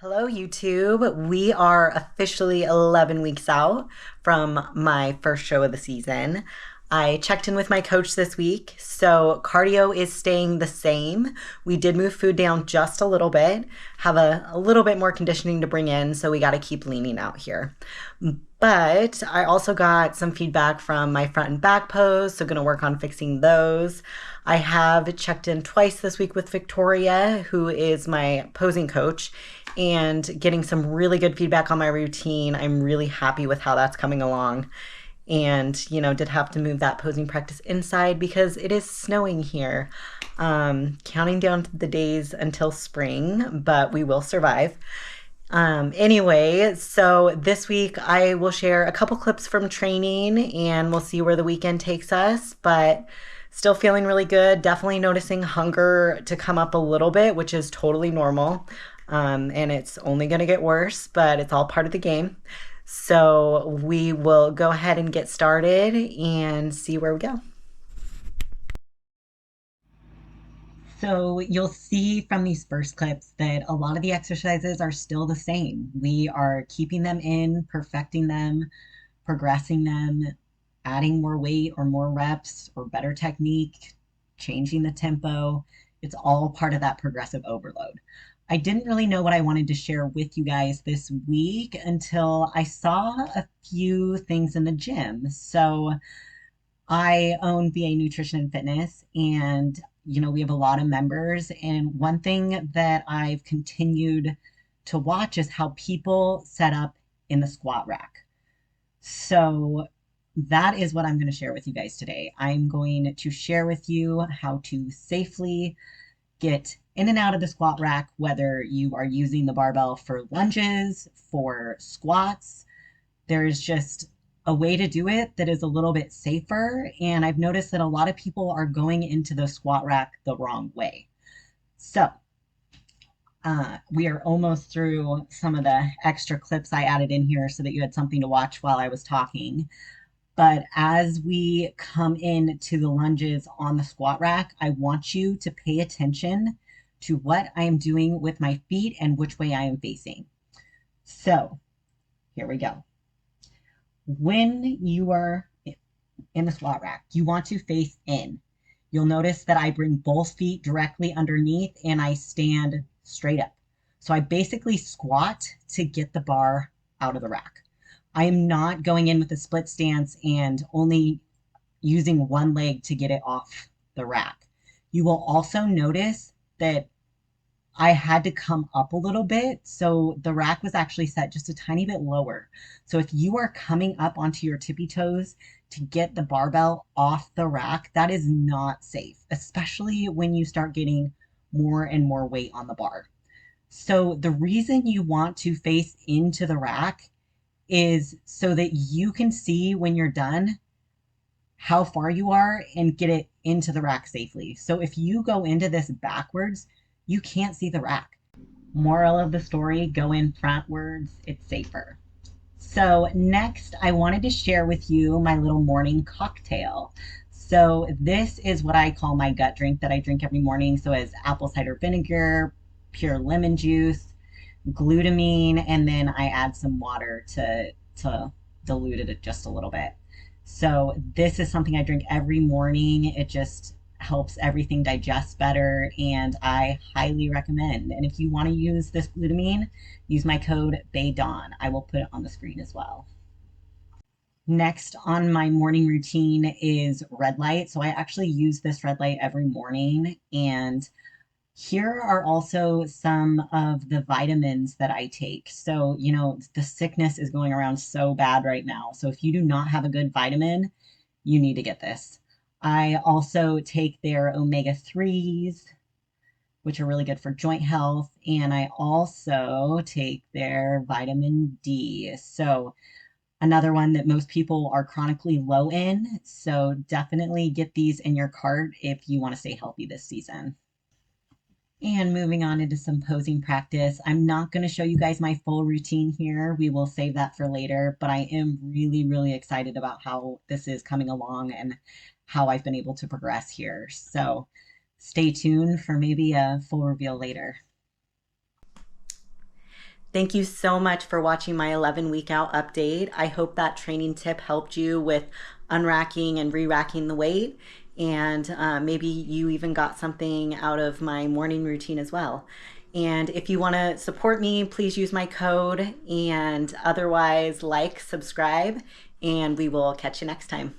Hello, YouTube. We are officially 11 weeks out from my first show of the season. I checked in with my coach this week, so cardio is staying the same. We did move food down just a little bit, have a little bit more conditioning to bring in, so we got to keep leaning out here. But I also got some feedback from my front and back pose, so going to work on fixing those. I have checked in twice this week with Victoria, who is my posing coach, and getting some really good feedback on my routine. I'm really happy with how that's coming along. And, did have to move that posing practice inside because it is snowing here. Counting down the days until spring, but we will survive. Anyway, so this week I will share a couple clips from training and we'll see where the weekend takes us, but still feeling really good. Definitely noticing hunger to come up a little bit, which is totally normal. And it's only going to get worse, but it's all part of the game. So we will go ahead and get started and see where we go. So you'll see from these first clips that a lot of the exercises are still the same. We are keeping them in, perfecting them, progressing them, adding more weight or more reps or better technique, changing the tempo. It's all part of that progressive overload. I didn't really know what I wanted to share with you guys this week until I saw a few things in the gym. So I own BA Nutrition and Fitness, and we have a lot of members. And one thing that I've continued to watch is how people set up in the squat rack. So that is what I'm going to share with you guys today. I'm going to share with you how to safely get in and out of the squat rack, whether you are using the barbell for lunges, for squats. There's just a way to do it that is a little bit safer. And I've noticed that a lot of people are going into the squat rack the wrong way. So we are almost through some of the extra clips I added in here so that you had something to watch while I was talking. But as we come in to the lunges on the squat rack, I want you to pay attention to what I am doing with my feet and which way I am facing. So here we go. When you are in the squat rack, you want to face in. You'll notice that I bring both feet directly underneath and I stand straight up. So I basically squat to get the bar out of the rack. I am not going in with a split stance and only using one leg to get it off the rack. You will also notice that I had to come up a little bit. So the rack was actually set just a tiny bit lower. So if you are coming up onto your tippy toes to get the barbell off the rack, that is not safe, especially when you start getting more and more weight on the bar. So the reason you want to face into the rack is so that you can see when you're done how far you are and get it into the rack safely. So if you go into this backwards, you can't see the rack. Moral of the story, go in frontwards, it's safer. So next, I wanted to share with you my little morning cocktail. So this is what I call my gut drink that I drink every morning. So it's apple cider vinegar, pure lemon juice, glutamine, and then I add some water to dilute it just a little bit. So this is something I drink every morning. It just helps everything digest better, and I highly recommend. And if you want to use this glutamine, use my code BAYDAWN. I will put it on the screen as well. Next on my morning routine is red light. So I actually use this red light every morning, and here are also some of the vitamins that I take. So, the sickness is going around so bad right now. So if you do not have a good vitamin, you need to get this. I also take their omega-3s, which are really good for joint health. And I also take their vitamin D. So another one that most people are chronically low in. So definitely get these in your cart if you want to stay healthy this season. And moving on into some posing practice. I'm not going to show you guys my full routine here. We will save that for later, but I am really, really excited about how this is coming along and how I've been able to progress here. So stay tuned for maybe a full reveal later. Thank you so much for watching my 11 week out update. I hope that training tip helped you with unracking and re-racking the weight. And maybe you even got something out of my morning routine as well. And if you want to support me, please use my code. And otherwise, like, subscribe, and we will catch you next time.